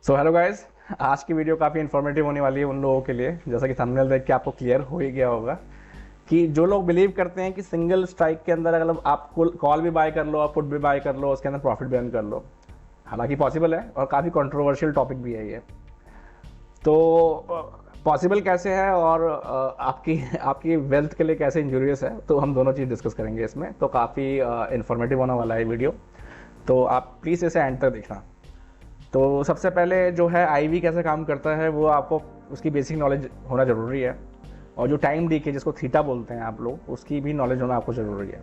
So hello guys. आज की video काफ़ी इन्फॉर्मेटिव होने वाली है उन लोगों के लिए, जैसा कि थंबनेल देख के आपको क्लियर हो ही गया होगा कि जो लोग बिलीव करते हैं कि सिंगल स्ट्राइक के अंदर अगर आप कॉल भी बाय कर लो, आप पुट भी बाय कर लो, उसके अंदर प्रॉफिट भी अर्न कर लो। हालांकि पॉसिबल है और काफ़ी कंट्रोवर्शियल टॉपिक भी है ये। तो पॉसिबल कैसे है और आपकी आपकी वेल्थ के लिए कैसे इंजूरियस है, तो हम दोनों चीज़ डिस्कस करेंगे इसमें। तो काफ़ी इन्फॉर्मेटिव होने वाला है वीडियो, तो आप प्लीज़ इसे एंड तक देखना। तो सबसे पहले जो है आईवी कैसे काम करता है वो आपको उसकी बेसिक नॉलेज होना ज़रूरी है। और जो टाइम डीके जिसको थीटा बोलते हैं आप लोग, उसकी भी नॉलेज होना आपको ज़रूरी है,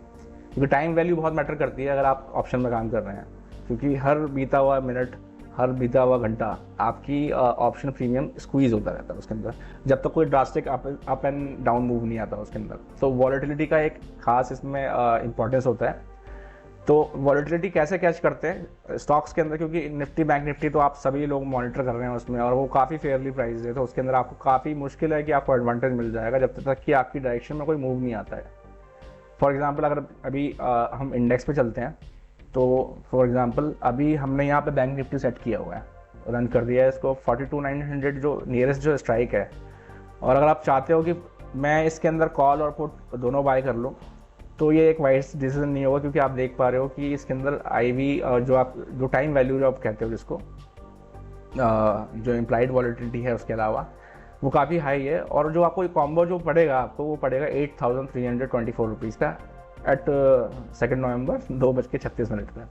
क्योंकि टाइम वैल्यू बहुत मैटर करती है अगर आप ऑप्शन में काम कर रहे हैं। क्योंकि हर बीता हुआ मिनट, हर बीता हुआ घंटा आपकी ऑप्शन प्रीमियम स्क्वीज होता रहता है उसके अंदर, जब तक कोई drastic up and down move नहीं आता उसके अंदर। तो वॉलेटिलिटी का एक खास इसमें इंपॉर्टेंस होता है। तो वॉलेटिलिटी कैसे कैच करते हैं स्टॉक्स के अंदर, क्योंकि निफ्टी बैंक निफ्टी तो आप सभी लोग मॉनिटर कर रहे हैं उसमें, और वो काफ़ी फेयरली प्राइस है, तो उसके अंदर आपको काफ़ी मुश्किल है कि आपको एडवांटेज मिल जाएगा जब तक कि आपकी डायरेक्शन में कोई मूव नहीं आता है। फॉर एग्जांपल अगर अभी हम इंडेक्स पे चलते हैं, तो फॉर एग्जांपल अभी हमने यहाँ पे बैंक निफ्टी सेट किया हुआ है, रन कर दिया है इसको 42,900 जो नियरेस्ट जो स्ट्राइक है। और अगर आप चाहते हो कि मैं इसके अंदर कॉल और पुट दोनों बाय कर लूँ, तो ये एक वाइज डिसीजन नहीं होगा, क्योंकि आप देख पा रहे हो कि इसके अंदर आईवी जो टाइम वैल्यू जो आप कहते हो जिसको जो इम्प्लाइड वॉलिटिलिटी है उसके अलावा वो काफ़ी हाई है। और जो आपको कॉम्बो जो पड़ेगा आपको, वो पड़ेगा 8,324 रुपीज़ का एट 2 नवंबर 2:36 पर।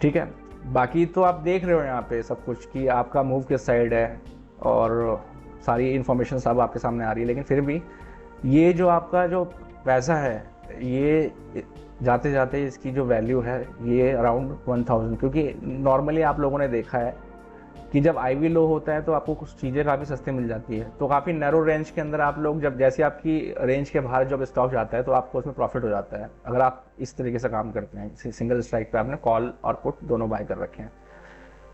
ठीक है, बाकी तो आप देख रहे हो यहाँ पे सब कुछ कि आपका मूव किस साइड है, और सारी इन्फॉर्मेशन सब आपके सामने आ रही है। लेकिन फिर भी ये जो आपका जो पैसा है, ये जाते जाते इसकी जो वैल्यू है ये अराउंड 1000, क्योंकि नॉर्मली आप लोगों ने देखा है कि जब आईवी लो होता है तो आपको कुछ चीज़ें काफ़ी सस्ती मिल जाती है। तो काफ़ी नैरो रेंज के अंदर आप लोग, जब जैसे आपकी रेंज के बाहर जब स्टॉक जाता है तो आपको उसमें प्रॉफिट हो जाता है, अगर आप इस तरीके से काम करते हैं। सिंगल स्ट्राइक पे आपने कॉल और पुट दोनों बाय कर रखे हैं।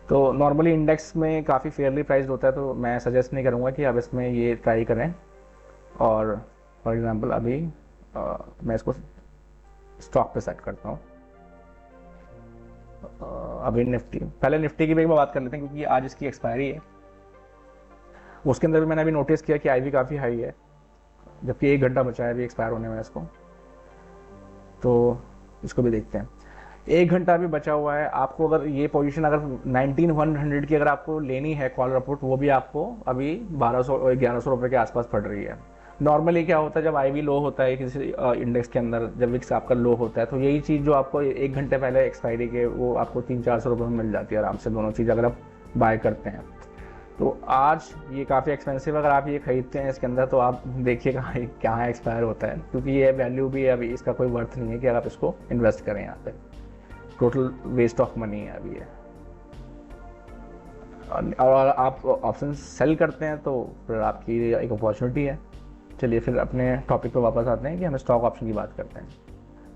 तो नॉर्मली इंडेक्स में काफ़ी फेयरली प्राइस्ड होता है, तो मैं सजेस्ट नहीं करूँगा कि आप इसमें ये ट्राई करें। और फॉर एग्ज़ाम्पल अभी मैं इसको स्टॉक पे सेट करता हूँ। अभी निफ्टी, पहले निफ्टी की भी बात कर लेते हैं क्योंकि आज इसकी एक्सपायरी है। उसके अंदर भी मैंने अभी नोटिस किया कि आईवी काफ़ी हाई है, जबकि 1 घंटा बचा है अभी एक्सपायर होने में इसको। तो इसको भी देखते हैं। 1 घंटा अभी बचा हुआ है। आपको अगर ये पोजीशन अगर 19,100 की अगर आपको लेनी है कॉल रपुट, वो भी आपको अभी 1200-1100 रुपये के आसपास पड़ रही है। नॉर्मली क्या होता है जब आईवी लो होता है किसी इंडेक्स के अंदर, जब विक्स आपका लो होता है, तो यही चीज़ जो आपको 1 घंटे पहले एक्सपायरी के, वो आपको 300-400 रुपये में मिल जाती है आराम से, दोनों चीज़ अगर आप बाय करते हैं। तो आज ये काफ़ी एक्सपेंसिव, अगर आप ये खरीदते हैं इसके अंदर, तो आप देखिए कहाँ एक्सपायर होता है, क्योंकि ये वैल्यू भी है अभी, इसका कोई वर्थ नहीं है कि अगर आप इसको इन्वेस्ट करें यहाँ पे। टोटल वेस्ट ऑफ मनी है अभी ये। और आप ऑप्शन सेल करते हैं तो फिर आपकी एक अपॉर्चुनिटी है। चलिए फिर अपने टॉपिक पे वापस आते हैं कि हम स्टॉक ऑप्शन की बात करते हैं।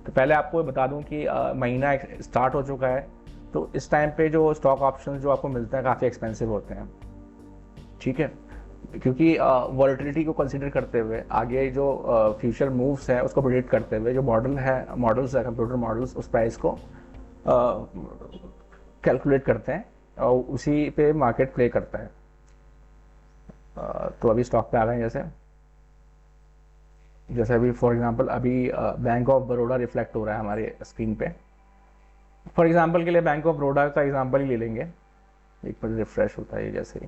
तो पहले आपको बता दूं कि महीना स्टार्ट हो चुका है, तो इस टाइम पे जो स्टॉक ऑप्शन जो आपको मिलते हैं काफ़ी एक्सपेंसिव होते हैं। ठीक है, क्योंकि वॉलेटिलिटी को कंसीडर करते हुए, आगे जो फ्यूचर मूव्स है उसको प्रिडिक्ट करते हुए, जो मॉडल्स है कंप्यूटर मॉडल्स, उस प्राइस को कैलकुलेट करते हैं और उसी पे मार्केट प्ले करता है। तो अभी स्टॉक पे आ गए हैं, जैसे अभी फॉर एग्जांपल अभी बैंक ऑफ बड़ौदा रिफ्लेक्ट हो रहा है हमारे स्क्रीन पे। फॉर एग्जांपल के लिए बैंक ऑफ बड़ौदा का एग्जांपल ही ले लेंगे। एक बार रिफ्रेश होता है जैसे ही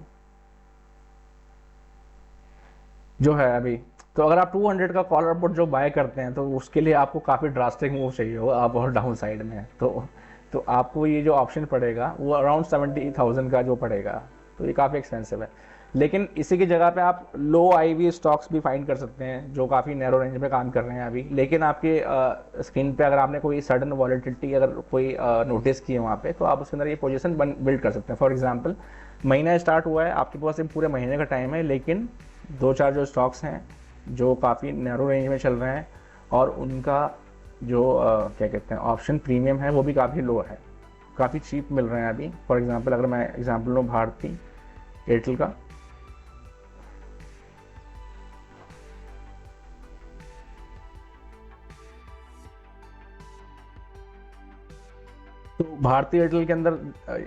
जो है अभी। तो अगर आप 200 का कॉलर पुट जो बाय करते हैं, तो उसके लिए आपको काफ़ी ड्रास्टिक मूव चाहिए होगा अप और डाउन साइड में। तो आपको ये जो ऑप्शन पड़ेगा वो अराउंड 70,000 का जो पड़ेगा, तो ये काफ़ी एक्सपेंसिव है। लेकिन इसी की जगह पे आप लो आईवी स्टॉक्स भी फाइंड कर सकते हैं जो काफ़ी नैरो रेंज में काम कर रहे हैं अभी। लेकिन आपके स्क्रीन पे अगर आपने कोई सडन वॉलेटिलिटी अगर कोई नोटिस की है वहाँ पे, तो आप उसके अंदर ये पोजीशन बिल्ड कर सकते हैं। फॉर एग्जांपल महीना स्टार्ट हुआ है, आपके पास पूरे महीने का टाइम है, लेकिन 2-4 जो स्टॉक्स हैं जो काफ़ी नैरो रेंज में चल रहे हैं, और उनका जो क्या कहते हैं ऑप्शन प्रीमियम है वो भी काफ़ी लो है, काफ़ी चीप मिल रहे हैं अभी। फॉर एग्जांपल अगर मैं एग्जांपल लूँ भारती एयरटेल का, तो भारतीय एयरटेल के अंदर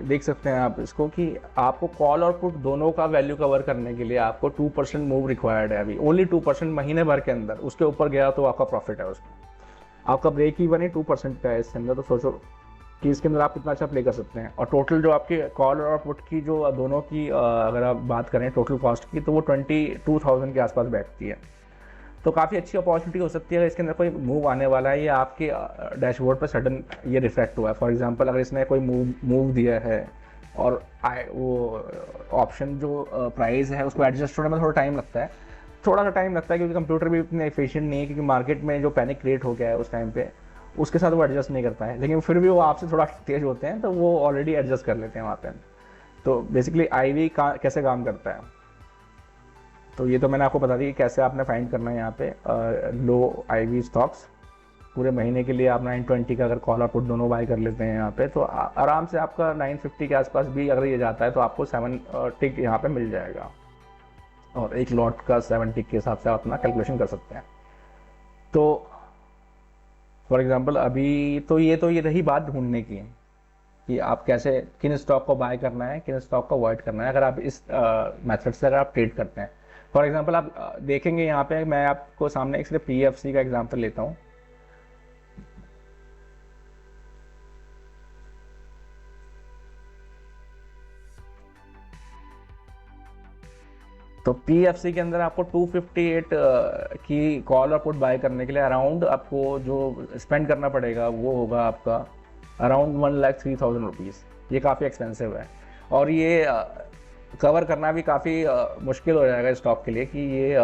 देख सकते हैं आप इसको कि आपको कॉल और पुट दोनों का वैल्यू कवर करने के लिए आपको 2% मूव रिक्वायर्ड है अभी, ओनली 2% महीने भर के अंदर। उसके ऊपर गया तो आपका प्रॉफिट है उसमें, आपका ब्रेक इवन ही 2% का है इसके अंदर। तो सोचो कि इसके अंदर आप कितना अच्छा प्ले कर सकते हैं। और टोटल जो आपकी कॉल और पुट की जो दोनों की अगर आप बात करें टोटल कॉस्ट की, तो वो 22,000 के आसपास बैठती है। तो काफ़ी अच्छी अपॉर्चुनिटी हो सकती है अगर इसके अंदर कोई मूव आने वाला है या आपके डैशबोर्ड पर सडन ये रिफ्लेक्ट हुआ है। फॉर एग्जांपल अगर इसने कोई मूव दिया है और वो ऑप्शन जो प्राइस है उसको एडजस्ट होने में थोड़ा टाइम लगता है, क्योंकि कंप्यूटर भी इतने एफिशिएंट नहीं है, क्योंकि मार्केट में जो पैनिक क्रिएट हो गया है उस टाइम पे उसके साथ वो एडजस्ट नहीं करता है। लेकिन फिर भी वो आपसे थोड़ा तेज होते हैं तो वो ऑलरेडी एडजस्ट कर लेते हैं वहाँ पे। तो बेसिकली आईवी कैसे काम करता है, तो ये तो मैंने आपको बता दी कि कैसे आपने फाइंड करना है यहाँ पे लो आईवी स्टॉक्स। पूरे महीने के लिए आप 920 का अगर कॉल और पुट दोनों बाय कर लेते हैं यहाँ पे, तो आराम से आपका 950 के आसपास भी अगर ये जाता है तो आपको 7 टिक यहाँ पे मिल जाएगा। और एक लॉट का 7 टिक के हिसाब से आप अपना कैलकुलेशन कर सकते हैं। तो फॉर एग्जांपल अभी तो ये रही बात ढूंढने की कि आप कैसे किन स्टॉक को बाय करना है, किन स्टॉक को अवॉइड करना है अगर आप इस मेथड से अगर आप ट्रेड करते हैं। फॉर एग्जांपल आप देखेंगे यहाँ पे मैं आपको सामने एक सिर्फ PFC का एग्जांपल लेता हूँ। तो PFC के अंदर आपको 258 की कॉल और पुट बाय करने के लिए अराउंड आपको जो स्पेंड करना पड़ेगा वो होगा आपका अराउंड 1,03,000 रुपीज़। ये काफ़ी एक्सपेंसिव है और ये कवर करना भी काफ़ी मुश्किल हो जाएगा स्टॉक के लिए कि ये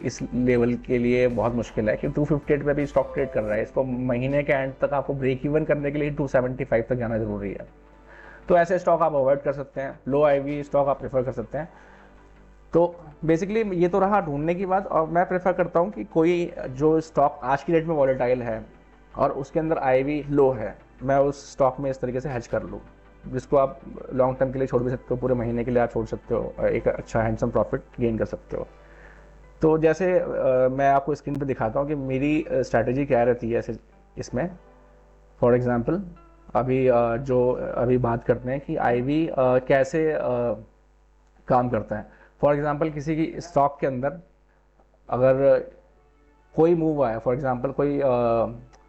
इस लेवल के लिए बहुत मुश्किल है कि 258 पे भी स्टॉक ट्रेड कर रहा है। इसको महीने के एंड तक आपको ब्रेक इवन करने के लिए 275 तक जाना जरूरी है। तो ऐसे स्टॉक आप अवॉइड कर सकते हैं, लो आईवी स्टॉक आप प्रेफर कर सकते हैं। तो बेसिकली ये तो रहा ढूंढने की बात। और मैं प्रेफर करता हूँ कि कोई जो स्टॉक आज की डेट में वॉलेटाइल है और उसके अंदर आईवी लो है, मैं उस स्टॉक में इस तरीके से हेज कर लूँ, जिसको आप लॉन्ग टर्म के लिए छोड़ भी सकते हो, पूरे महीने के लिए आप छोड़ सकते हो, एक अच्छा हैंडसम प्रॉफिट गेन कर सकते हो। तो जैसे मैं आपको स्क्रीन पे दिखाता हूँ कि मेरी स्ट्रैटेजी क्या रहती है ऐसे इसमें। फॉर एग्जांपल अभी जो अभी बात करते हैं कि आईवी कैसे काम करता है। फॉर एग्जांपल किसी की स्टॉक के अंदर अगर कोई मूव आया, फॉर एग्जांपल कोई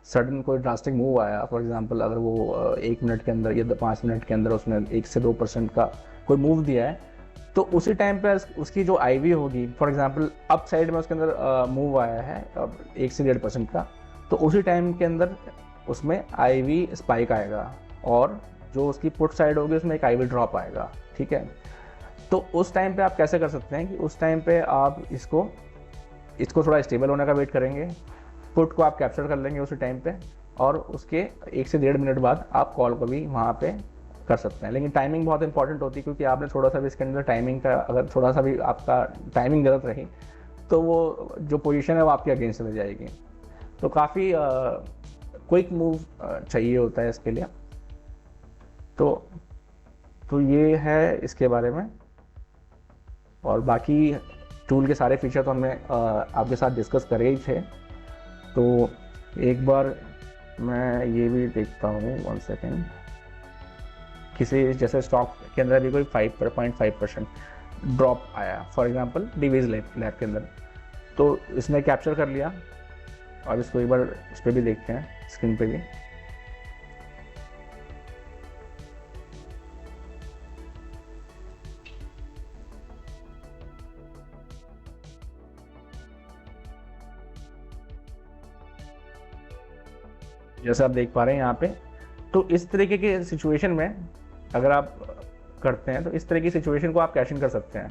सडन कोई ड्रास्टिक मूव आया, फॉर एग्जांपल अगर वो 1 मिनट के अंदर या 5 मिनट के अंदर उसने 1 से 2% का कोई मूव दिया है, तो उसी टाइम पे उसकी जो आईवी होगी, फॉर एग्जांपल अप साइड में उसके अंदर मूव आया है 1 से 1.5% का, तो उसी टाइम के अंदर उसमें आईवी स्पाइक आएगा और जो उसकी पुट साइड होगी उसमें एक आईवी ड्रॉप आएगा। ठीक है, तो उस टाइम पे आप कैसे कर सकते हैं कि उस टाइम पे आप इसको थोड़ा स्टेबल होने का वेट करेंगे, पुट को आप कैप्चर कर लेंगे उसी टाइम पे और उसके 1 से 1.5 मिनट बाद आप कॉल को भी वहाँ पे कर सकते हैं। लेकिन टाइमिंग बहुत इंपॉर्टेंट होती है, क्योंकि आपने थोड़ा सा भी इसके अंदर टाइमिंग का अगर थोड़ा सा भी आपका टाइमिंग गलत रही तो वो जो पोजीशन है वो आपके अगेंस्ट में जाएगी। तो काफ़ी क्विक मूव चाहिए होता है इसके लिए। तो ये है इसके बारे में। और बाकी टूल के सारे फीचर तो हमने आपके साथ डिस्कस करे ही थे। तो एक बार मैं ये भी देखता हूँ 1 सेकेंड, किसी जैसे स्टॉक के अंदर भी कोई 5.5% ड्रॉप आया, फॉर एग्जांपल डिवीज लैब के अंदर, तो इसने कैप्चर कर लिया। और इसको एक बार इस पर भी देखते हैं स्क्रीन पे भी। जैसे आप देख पा रहे हैं यहाँ पे, तो इस तरीके के सिचुएशन में अगर आप करते हैं तो इस तरह की सिचुएशन को आप कैश इन कर सकते हैं।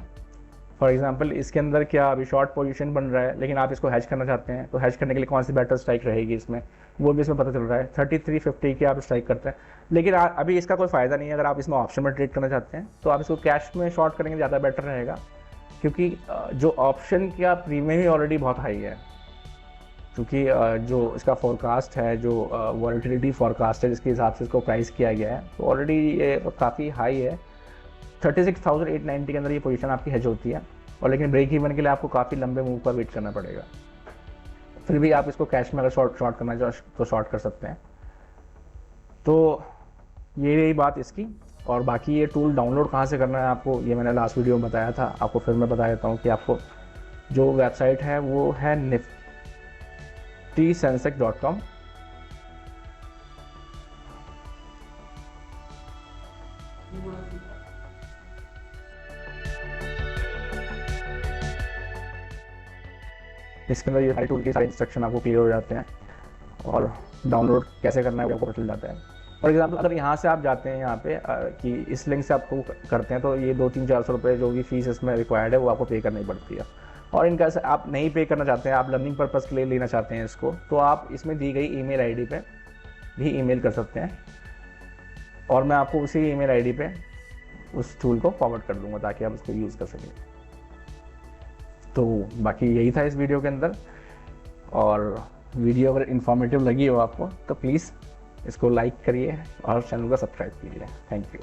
फॉर एग्जांपल इसके अंदर क्या अभी शॉर्ट पोजीशन बन रहा है, लेकिन आप इसको हैच करना चाहते हैं, तो हैच करने के लिए कौन सी बेटर स्ट्राइक रहेगी इसमें, वो भी इसमें पता चल रहा है। 3350 की आप स्ट्राइक करते हैं, लेकिन अभी इसका कोई फ़ायदा नहीं है। अगर आप इसमें ऑप्शन में ट्रेड करना चाहते हैं तो आप इसको कैश में शॉर्ट करेंगे, ज़्यादा बेटर रहेगा, क्योंकि जो ऑप्शन का प्रीमियम ही ऑलरेडी बहुत हाई है। क्योंकि जो इसका फोरकास्ट है, जो वॉलेटिलिटी फोरकास्ट है जिसके हिसाब से इसको प्राइस किया गया है, तो ऑलरेडी ये काफ़ी हाई है। 36,890 के अंदर ये पोजीशन आपकी हेज होती है। और लेकिन ब्रेक इवन के लिए आपको काफ़ी लंबे मूव का वेट करना पड़ेगा। फिर भी आप इसको कैश में अगर शॉर्ट करना चाहो तो शॉर्ट कर सकते हैं। तो ये रही बात इसकी। और बाकी ये टूल डाउनलोड कहाँ से करना है आपको, ये मैंने लास्ट वीडियो में बताया था, आपको फिर मैं बता देता हूँ कि आपको जो वेबसाइट है वो है niftysensex.com। इसके अंदर ये सारे टूल के सारे इंस्ट्रक्शन आपको क्लियर हो जाते हैं और डाउनलोड कैसे करना है वो आपको पता चल जाता है। फॉर एग्जाम्पल अगर यहाँ से आप जाते हैं यहाँ पे कि इस लिंक से आपको करते हैं तो ये 200-400 रुपये जो भी फीस इसमें रिक्वायर्ड है वो आपको पे करनी पड़ती है। और इनका से आप नहीं पे करना चाहते हैं, आप लर्निंग पर्पज़ के लिए लेना चाहते हैं इसको, तो आप इसमें दी गई ईमेल आईडी पे भी ईमेल कर सकते हैं और मैं आपको उसी ईमेल आईडी पे उस टूल को फॉरवर्ड कर दूंगा ताकि आप उसको यूज़ कर सकें। तो बाकी यही था इस वीडियो के अंदर। और वीडियो अगर इन्फॉर्मेटिव लगी हो आपको तो प्लीज़ इसको लाइक करिए और चैनल को सब्सक्राइब कीजिए। Thank you.